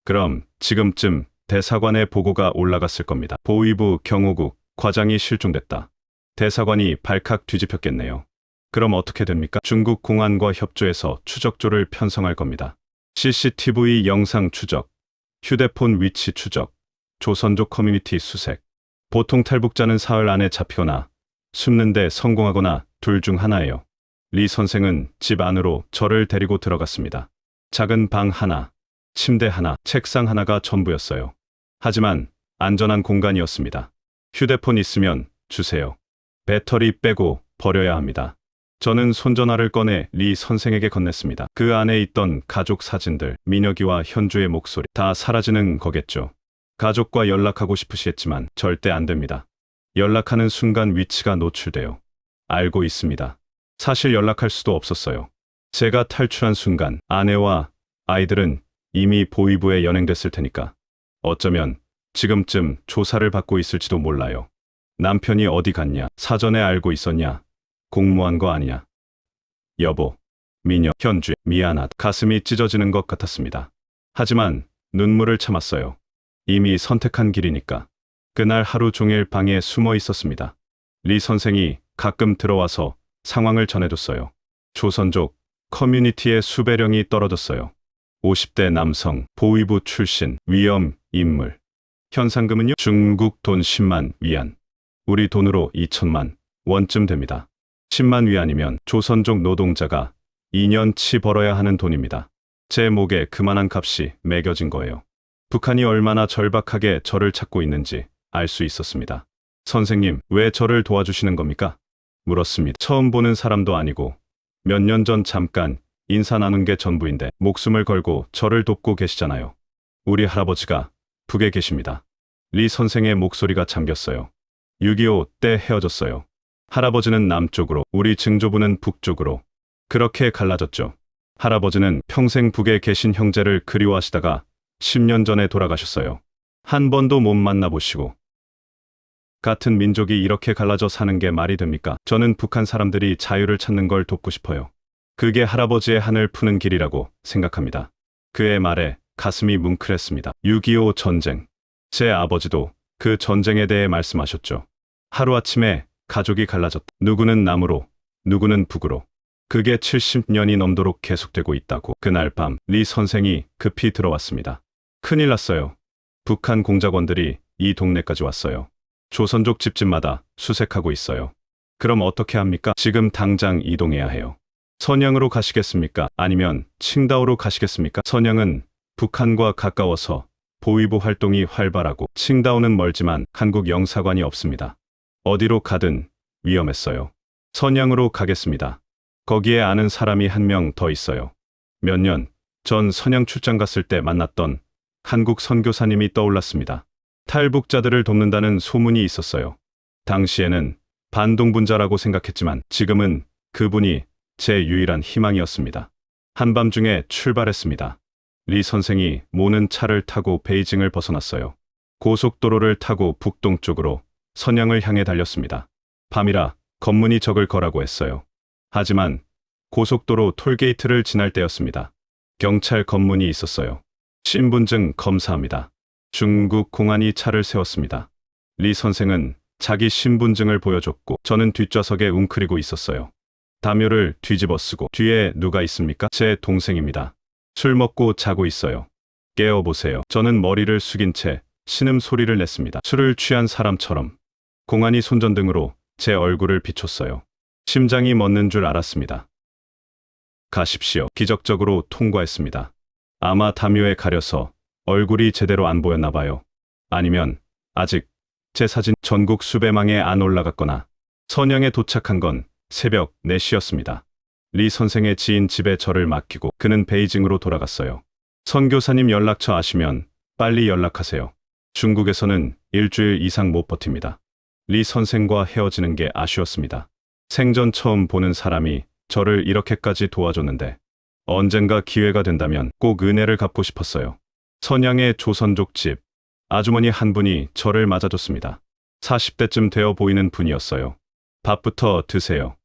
그럼 지금쯤 대사관에 보고가 올라갔을 겁니다. 보위부 경호국 과장이 실종됐다. 대사관이 발칵 뒤집혔겠네요. 그럼 어떻게 됩니까? 중국 공안과 협조해서 추적조를 편성할 겁니다. CCTV 영상 추적, 휴대폰 위치 추적, 조선족 커뮤니티 수색. 보통 탈북자는 사흘 안에 잡히거나 숨는데 성공하거나 둘 중 하나예요. 리 선생은 집 안으로 저를 데리고 들어갔습니다. 작은 방 하나, 침대 하나, 책상 하나가 전부였어요. 하지만 안전한 공간이었습니다. 휴대폰 있으면 주세요. 배터리 빼고 버려야 합니다. 저는 손전화를 꺼내 리 선생에게 건넸습니다. 그 안에 있던 가족 사진들, 민혁이와 현주의 목소리 다 사라지는 거겠죠. 가족과 연락하고 싶으시겠지만 절대 안 됩니다. 연락하는 순간 위치가 노출돼요. 알고 있습니다. 사실 연락할 수도 없었어요. 제가 탈출한 순간 아내와 아이들은 이미 보위부에 연행됐을 테니까. 어쩌면 지금쯤 조사를 받고 있을지도 몰라요. 남편이 어디 갔냐? 사전에 알고 있었냐? 공모한 거 아니야? 여보, 민혁, 현주, 미안하다. 가슴이 찢어지는 것 같았습니다. 하지만 눈물을 참았어요. 이미 선택한 길이니까. 그날 하루 종일 방에 숨어 있었습니다. 리 선생이 가끔 들어와서 상황을 전해줬어요. 조선족 커뮤니티의 수배령이 떨어졌어요. 50대 남성, 보위부 출신, 위험 인물. 현상금은요? 중국 돈 10만 위안. 우리 돈으로 2천만 원쯤 됩니다. 10만 위안이면 조선족 노동자가 2년치 벌어야 하는 돈입니다. 제 목에 그만한 값이 매겨진 거예요. 북한이 얼마나 절박하게 저를 찾고 있는지 알 수 있었습니다. 선생님, 왜 저를 도와주시는 겁니까? 물었습니다. 처음 보는 사람도 아니고 몇 년 전 잠깐 인사 나눈 게 전부인데 목숨을 걸고 저를 돕고 계시잖아요. 우리 할아버지가 북에 계십니다. 리 선생의 목소리가 잠겼어요. 6.25 때 헤어졌어요. 할아버지는 남쪽으로, 우리 증조부는 북쪽으로. 그렇게 갈라졌죠. 할아버지는 평생 북에 계신 형제를 그리워하시다가 10년 전에 돌아가셨어요. 한 번도 못 만나보시고 같은 민족이 이렇게 갈라져 사는 게 말이 됩니까? 저는 북한 사람들이 자유를 찾는 걸 돕고 싶어요. 그게 할아버지의 한을 푸는 길이라고 생각합니다. 그의 말에 가슴이 뭉클했습니다. 6.25 전쟁. 제 아버지도 그 전쟁에 대해 말씀하셨죠. 하루아침에 가족이 갈라졌다. 누구는 남으로, 누구는 북으로. 그게 70년이 넘도록 계속되고 있다고. 그날 밤 리 선생이 급히 들어왔습니다. 큰일 났어요. 북한 공작원들이 이 동네까지 왔어요. 조선족 집집마다 수색하고 있어요. 그럼 어떻게 합니까? 지금 당장 이동해야 해요. 선양으로 가시겠습니까? 아니면 칭다오로 가시겠습니까? 선양은 북한과 가까워서 보위부 활동이 활발하고, 칭다오는 멀지만 한국 영사관이 없습니다. 어디로 가든 위험했어요. 선양으로 가겠습니다. 거기에 아는 사람이 한 명 더 있어요. 몇 년 전 선양 출장 갔을 때 만났던 한국 선교사님이 떠올랐습니다. 탈북자들을 돕는다는 소문이 있었어요. 당시에는 반동분자라고 생각했지만 지금은 그분이 제 유일한 희망이었습니다. 한밤중에 출발했습니다. 리 선생이 모는 차를 타고 베이징을 벗어났어요. 고속도로를 타고 북동쪽으로 선양을 향해 달렸습니다. 밤이라 검문이 적을 거라고 했어요. 하지만 고속도로 톨게이트를 지날 때였습니다. 경찰 검문이 있었어요. 신분증 검사합니다. 중국 공안이 차를 세웠습니다. 리 선생은 자기 신분증을 보여줬고 저는 뒷좌석에 웅크리고 있었어요. 담요를 뒤집어 쓰고. 뒤에 누가 있습니까? 제 동생입니다. 술 먹고 자고 있어요. 깨어보세요. 저는 머리를 숙인 채 신음소리를 냈습니다. 술을 취한 사람처럼. 공안이 손전등으로 제 얼굴을 비췄어요. 심장이 멎는 줄 알았습니다. 가십시오. 기적적으로 통과했습니다. 아마 담요에 가려서 얼굴이 제대로 안 보였나 봐요. 아니면 아직 제 사진 전국 수배망에 안 올라갔거나. 선양에 도착한 건 새벽 4시였습니다. 리 선생의 지인 집에 저를 맡기고 그는 베이징으로 돌아갔어요. 선교사님 연락처 아시면 빨리 연락하세요. 중국에서는 일주일 이상 못 버팁니다. 리 선생과 헤어지는 게 아쉬웠습니다. 생전 처음 보는 사람이 저를 이렇게까지 도와줬는데 언젠가 기회가 된다면 꼭 은혜를 갚고 싶었어요. 선양의 조선족 집. 아주머니 한 분이 저를 맞아줬습니다. 40대쯤 되어 보이는 분이었어요. 밥부터 드세요.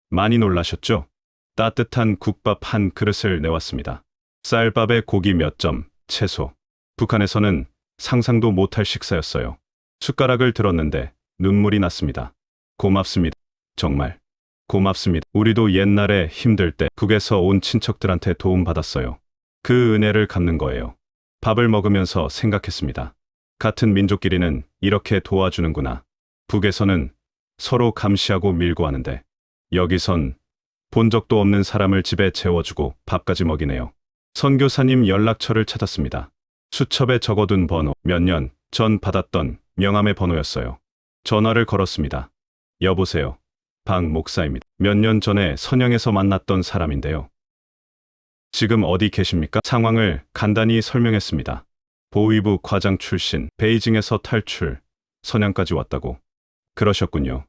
많이 놀라셨죠? 따뜻한 국밥 한 그릇을 내왔습니다. 쌀밥에 고기 몇 점, 채소. 북한에서는 상상도 못할 식사였어요. 숟가락을 들었는데 눈물이 났습니다. 고맙습니다. 정말 고맙습니다. 우리도 옛날에 힘들 때 북에서 온 친척들한테 도움받았어요. 그 은혜를 갚는 거예요. 밥을 먹으면서 생각했습니다. 같은 민족끼리는 이렇게 도와주는구나. 북에서는 서로 감시하고 밀고 하는데 여기선 본 적도 없는 사람을 집에 재워주고 밥까지 먹이네요. 선교사님 연락처를 찾았습니다. 수첩에 적어둔 번호, 몇 년 전 받았던 명함의 번호였어요. 전화를 걸었습니다. 여보세요. 박 목사입니다. 몇 년 전에 선양에서 만났던 사람인데요. 지금 어디 계십니까? 상황을 간단히 설명했습니다. 보위부 과장 출신, 베이징에서 탈출, 선양까지 왔다고. 그러셨군요.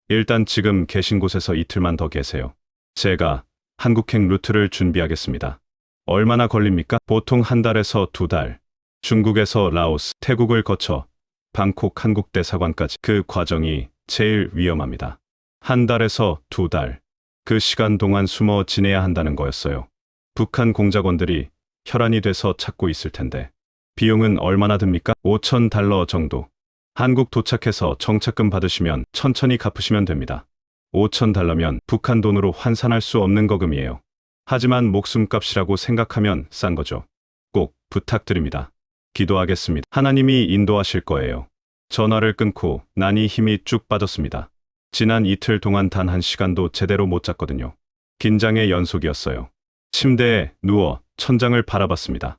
일단 지금 계신 곳에서 이틀만 더 계세요. 제가 한국행 루트를 준비하겠습니다. 얼마나 걸립니까? 보통 한 달에서 2달. 중국에서 라오스, 태국을 거쳐 방콕 한국대사관까지. 그 과정이 제일 위험합니다. 한 달에서 2달. 그 시간 동안 숨어 지내야 한다는 거였어요. 북한 공작원들이 혈안이 돼서 찾고 있을 텐데. 비용은 얼마나 듭니까? 5,000달러 정도. 한국 도착해서 정착금 받으시면 천천히 갚으시면 됩니다. 5,000달러면 북한 돈으로 환산할 수 없는 거금이에요. 하지만 목숨값이라고 생각하면 싼 거죠. 꼭 부탁드립니다. 기도하겠습니다. 하나님이 인도하실 거예요. 전화를 끊고 나니 힘이 쭉 빠졌습니다. 지난 이틀 동안 단 1시간도 제대로 못 잤거든요. 긴장의 연속이었어요. 침대에 누워 천장을 바라봤습니다.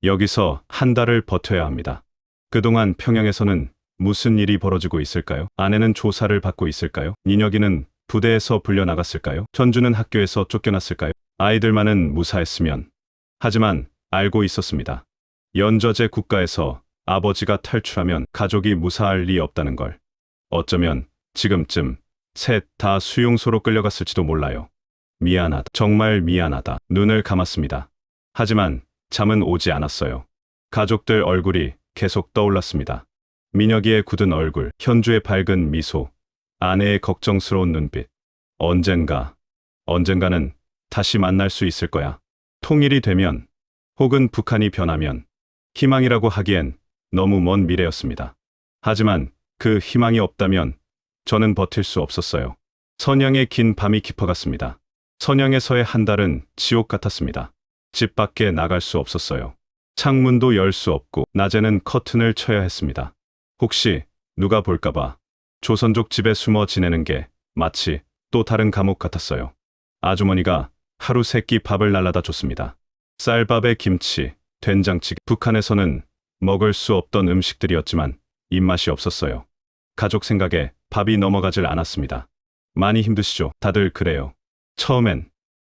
여기서 한 달을 버텨야 합니다. 그동안 평양에서는 무슨 일이 벌어지고 있을까요? 아내는 조사를 받고 있을까요? 민혁이는 부대에서 불려나갔을까요? 전주는 학교에서 쫓겨났을까요? 아이들만은 무사했으면. 하지만 알고 있었습니다. 연저제 국가에서 아버지가 탈출하면 가족이 무사할 리 없다는 걸. 어쩌면 지금쯤 셋 다 수용소로 끌려갔을지도 몰라요. 미안하다. 정말 미안하다. 눈을 감았습니다. 하지만 잠은 오지 않았어요. 가족들 얼굴이 계속 떠올랐습니다. 민혁이의 굳은 얼굴, 현주의 밝은 미소, 아내의 걱정스러운 눈빛. 언젠가는 다시 만날 수 있을 거야. 통일이 되면, 혹은 북한이 변하면, 희망이라고 하기엔 너무 먼 미래였습니다. 하지만 그 희망이 없다면 저는 버틸 수 없었어요. 선양의 긴 밤이 깊어갔습니다. 선양에서의 한 달은 지옥 같았습니다. 집 밖에 나갈 수 없었어요. 창문도 열 수 없고 낮에는 커튼을 쳐야 했습니다. 혹시 누가 볼까봐 조선족 집에 숨어 지내는 게 마치 또 다른 감옥 같았어요. 아주머니가 하루 세끼 밥을 날라다 줬습니다. 쌀밥에 김치, 된장찌개. 북한에서는 먹을 수 없던 음식들이었지만 입맛이 없었어요. 가족 생각에 밥이 넘어가질 않았습니다. 많이 힘드시죠? 다들 그래요. 처음엔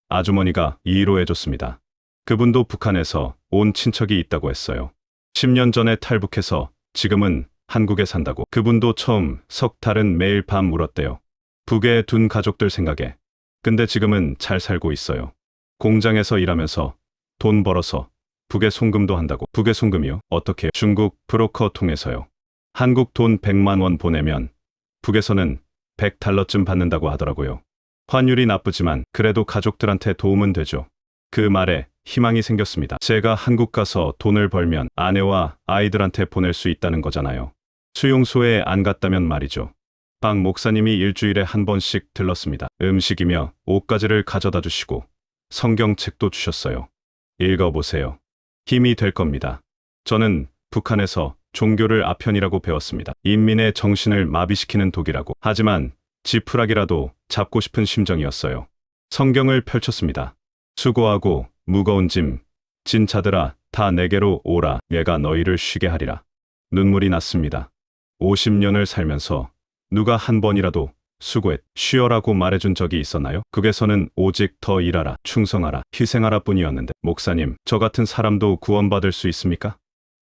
아주머니가 위로해줬습니다. 그분도 북한에서 온 친척이 있다고 했어요. 10년 전에 탈북해서 지금은 한국에 산다고. 그분도 처음 석 달은 매일 밤 울었대요. 북에 둔 가족들 생각에. 근데 지금은 잘 살고 있어요. 공장에서 일하면서 돈 벌어서 북에 송금도 한다고. 북에 송금이요? 어떻게? 중국 브로커 통해서요. 한국 돈 100만 원 보내면 북에서는 100달러쯤 받는다고 하더라고요. 환율이 나쁘지만 그래도 가족들한테 도움은 되죠. 그 말에 희망이 생겼습니다. 제가 한국 가서 돈을 벌면 아내와 아이들한테 보낼 수 있다는 거잖아요. 수용소에 안 갔다면 말이죠. 박 목사님이 일주일에 한 번씩 들렀습니다. 음식이며 옷가지를 가져다 주시고 성경책도 주셨어요. 읽어보세요. 힘이 될 겁니다. 저는 북한에서 종교를 아편이라고 배웠습니다. 인민의 정신을 마비시키는 독이라고. 하지만 지푸라기라도 잡고 싶은 심정이었어요. 성경을 펼쳤습니다. 수고하고 무거운 짐, 진 자들아 다 내게로 오라. 내가 너희를 쉬게 하리라. 눈물이 났습니다. 50년을 살면서 누가 한 번이라도 쉬어라고 말해준 적이 있었나요? 극에서는 오직 더 일하라, 충성하라, 희생하라 뿐이었는데 목사님, 저 같은 사람도 구원받을 수 있습니까?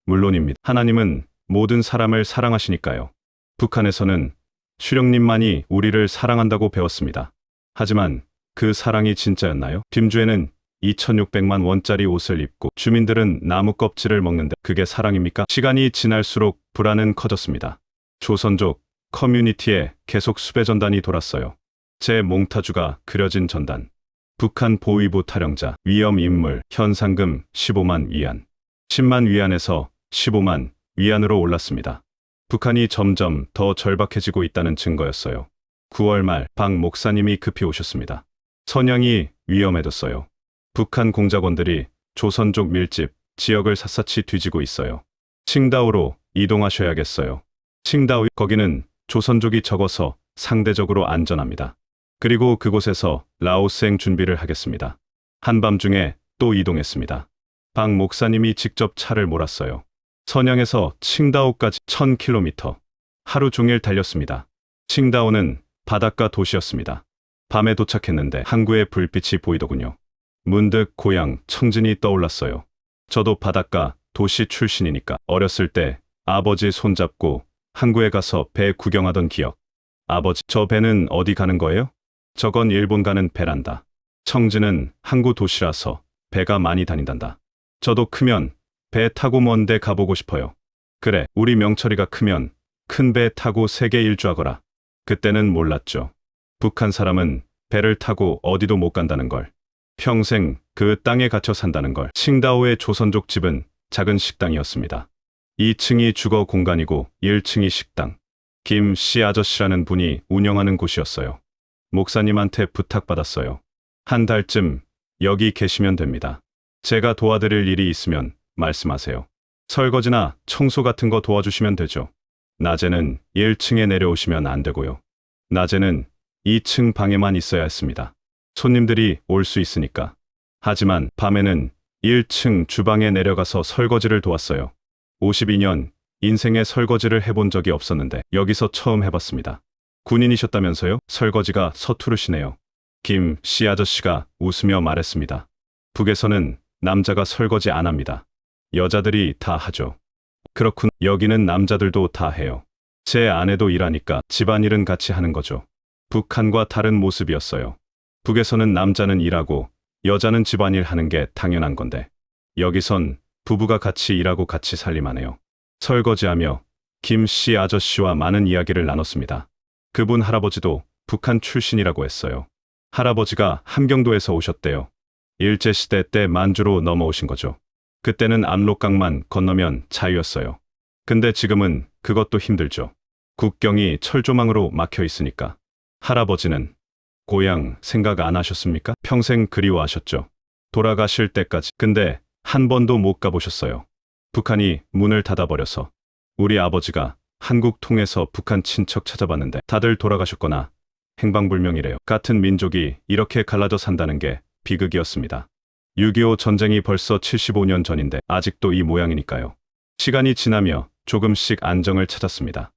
물론입니다. 하나님은 모든 사람을 사랑하시니까요. 북한에서는 수령님만이 우리를 사랑한다고 배웠습니다. 하지만 그 사랑이 진짜였나요? 빔주에는 2,600만 원짜리 옷을 입고 주민들은 나무 껍질을 먹는데 그게 사랑입니까? 시간이 지날수록 불안은 커졌습니다. 조선족 커뮤니티에 계속 수배 전단이 돌았어요. 제 몽타주가 그려진 전단. 북한 보위부 탈영자, 위험 인물, 현상금 15만 위안. 10만 위안에서 15만 위안으로 올랐습니다. 북한이 점점 더 절박해지고 있다는 증거였어요. 9월 말 박 목사님이 급히 오셨습니다. 선양이 위험해졌어요. 북한 공작원들이 조선족 밀집 지역을 샅샅이 뒤지고 있어요. 칭다오로 이동하셔야겠어요. 칭다오, 거기는 조선족이 적어서 상대적으로 안전합니다. 그리고 그곳에서 라오스행 준비를 하겠습니다. 한밤중에 또 이동했습니다. 박 목사님이 직접 차를 몰았어요. 선양에서 칭다오까지 1000km. 하루 종일 달렸습니다. 칭다오는 바닷가 도시였습니다. 밤에 도착했는데 항구에 불빛이 보이더군요. 문득 고향 청진이 떠올랐어요. 저도 바닷가 도시 출신이니까 어렸을 때 아버지 손잡고 항구에 가서 배 구경하던 기억. 아버지, 저 배는 어디 가는 거예요? 저건 일본 가는 배란다. 청진은 항구 도시라서 배가 많이 다닌단다. 저도 크면 배 타고 먼 데 가보고 싶어요. 그래, 우리 명철이가 크면 큰 배 타고 세계 일주하거라. 그때는 몰랐죠. 북한 사람은 배를 타고 어디도 못 간다는 걸. 평생 그 땅에 갇혀 산다는 걸. 칭다오의 조선족 집은 작은 식당이었습니다. 2층이 주거 공간이고 1층이 식당. 김 씨 아저씨라는 분이 운영하는 곳이었어요. 목사님한테 부탁받았어요. 한 달쯤 여기 계시면 됩니다. 제가 도와드릴 일이 있으면 말씀하세요. 설거지나 청소 같은 거 도와주시면 되죠. 낮에는 1층에 내려오시면 안 되고요. 낮에는 2층 방에만 있어야 했습니다. 손님들이 올 수 있으니까. 하지만 밤에는 1층 주방에 내려가서 설거지를 도왔어요. 52년 인생에 설거지를 해본 적이 없었는데 여기서 처음 해봤습니다. 군인이셨다면서요? 설거지가 서투르시네요. 김 씨 아저씨가 웃으며 말했습니다. 북에서는 남자가 설거지 안 합니다. 여자들이 다 하죠. 그렇군. 여기는 남자들도 다 해요. 제 아내도 일하니까 집안일은 같이 하는 거죠. 북한과 다른 모습이었어요. 북에서는 남자는 일하고 여자는 집안일 하는 게 당연한 건데 여기선 부부가 같이 일하고 같이 살림하네요. 설거지하며 김 씨 아저씨와 많은 이야기를 나눴습니다. 그분 할아버지도 북한 출신이라고 했어요. 할아버지가 함경도에서 오셨대요. 일제시대 때 만주로 넘어오신 거죠. 그때는 압록강만 건너면 자유였어요. 근데 지금은 그것도 힘들죠. 국경이 철조망으로 막혀 있으니까. 할아버지는 고향 생각 안 하셨습니까? 평생 그리워하셨죠. 돌아가실 때까지. 근데 한 번도 못 가보셨어요. 북한이 문을 닫아버려서. 우리 아버지가 한국 통해서 북한 친척 찾아봤는데 다들 돌아가셨거나 행방불명이래요. 같은 민족이 이렇게 갈라져 산다는 게 비극이었습니다. 6.25 전쟁이 벌써 75년 전인데 아직도 이 모양이니까요. 시간이 지나며 조금씩 안정을 찾았습니다.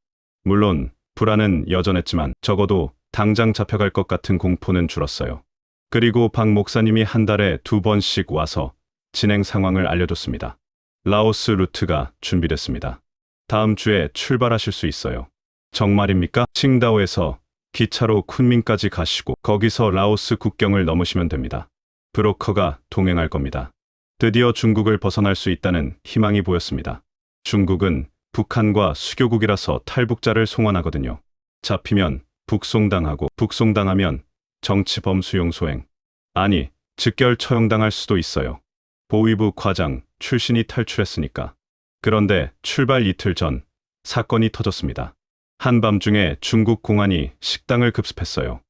물론 불안은 여전했지만 적어도 당장 잡혀갈 것 같은 공포는 줄었어요. 그리고 박 목사님이 한 달에 2번씩 와서 진행 상황을 알려줬습니다. 라오스 루트가 준비됐습니다. 다음 주에 출발하실 수 있어요. 정말입니까? 칭다오에서 기차로 쿤민까지 가시고 거기서 라오스 국경을 넘으시면 됩니다. 브로커가 동행할 겁니다. 드디어 중국을 벗어날 수 있다는 희망이 보였습니다. 중국은 북한과 수교국이라서 탈북자를 송환하거든요. 잡히면 북송당하고 북송당하면 정치범수용 소행. 아니, 즉결 처형당할 수도 있어요. 보위부 과장 출신이 탈출했으니까. 그런데 출발 이틀 전 사건이 터졌습니다. 한밤중에 중국 공안이 식당을 급습했어요.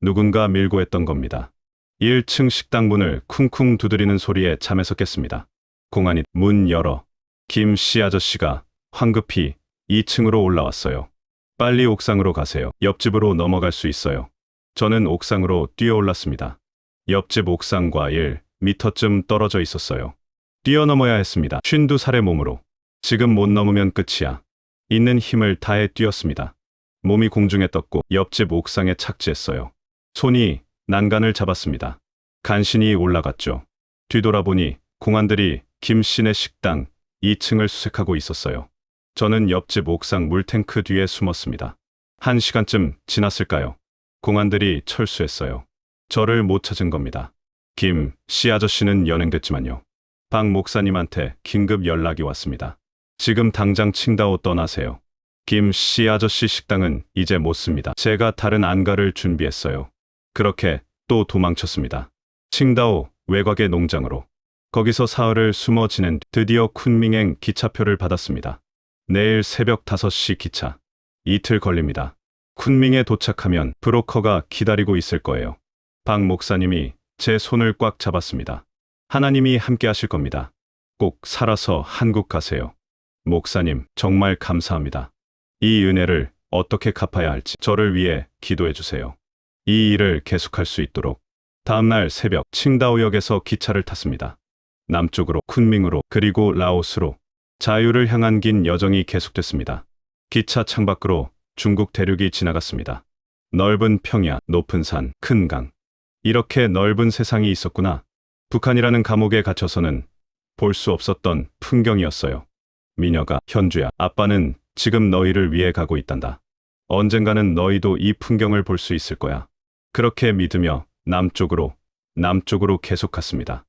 누군가 밀고 했던 겁니다. 1층 식당 문을 쿵쿵 두드리는 소리에 잠에서 깼습니다. 공안이 문 열어. 김 씨 아저씨가 황급히 2층으로 올라왔어요. 빨리 옥상으로 가세요. 옆집으로 넘어갈 수 있어요. 저는 옥상으로 뛰어올랐습니다. 옆집 옥상과 1미터쯤 떨어져 있었어요. 뛰어넘어야 했습니다. 52살의 몸으로. 지금 못 넘으면 끝이야. 있는 힘을 다해 뛰었습니다. 몸이 공중에 떴고 옆집 옥상에 착지했어요. 손이 난간을 잡았습니다. 간신히 올라갔죠. 뒤돌아보니 공안들이 김 씨네 식당 2층을 수색하고 있었어요. 저는 옆집 옥상 물탱크 뒤에 숨었습니다. 1시간쯤 지났을까요? 공안들이 철수했어요. 저를 못 찾은 겁니다. 김 씨 아저씨는 연행됐지만요. 박 목사님한테 긴급 연락이 왔습니다. 지금 당장 칭다오 떠나세요. 김 씨 아저씨 식당은 이제 못 씁니다. 제가 다른 안가를 준비했어요. 그렇게 또 도망쳤습니다. 칭다오 외곽의 농장으로. 거기서 사흘을 숨어 지낸 뒤 드디어 쿤밍행 기차표를 받았습니다. 내일 새벽 5시 기차. 이틀 걸립니다. 쿤밍에 도착하면 브로커가 기다리고 있을 거예요. 박 목사님이 제 손을 꽉 잡았습니다. 하나님이 함께 하실 겁니다. 꼭 살아서 한국 가세요. 목사님, 정말 감사합니다. 이 은혜를 어떻게 갚아야 할지 저를 위해 기도해 주세요. 이 일을 계속할 수 있도록. 다음날 새벽 칭다오역에서 기차를 탔습니다. 남쪽으로 쿤밍으로 그리고 라오스로. 자유를 향한 긴 여정이 계속됐습니다. 기차 창밖으로 중국 대륙이 지나갔습니다. 넓은 평야, 높은 산, 큰 강. 이렇게 넓은 세상이 있었구나. 북한이라는 감옥에 갇혀서는 볼 수 없었던 풍경이었어요. 미녀가, 현주야, 아빠는 지금 너희를 위해 가고 있단다. 언젠가는 너희도 이 풍경을 볼 수 있을 거야. 그렇게 믿으며 남쪽으로 계속 갔습니다.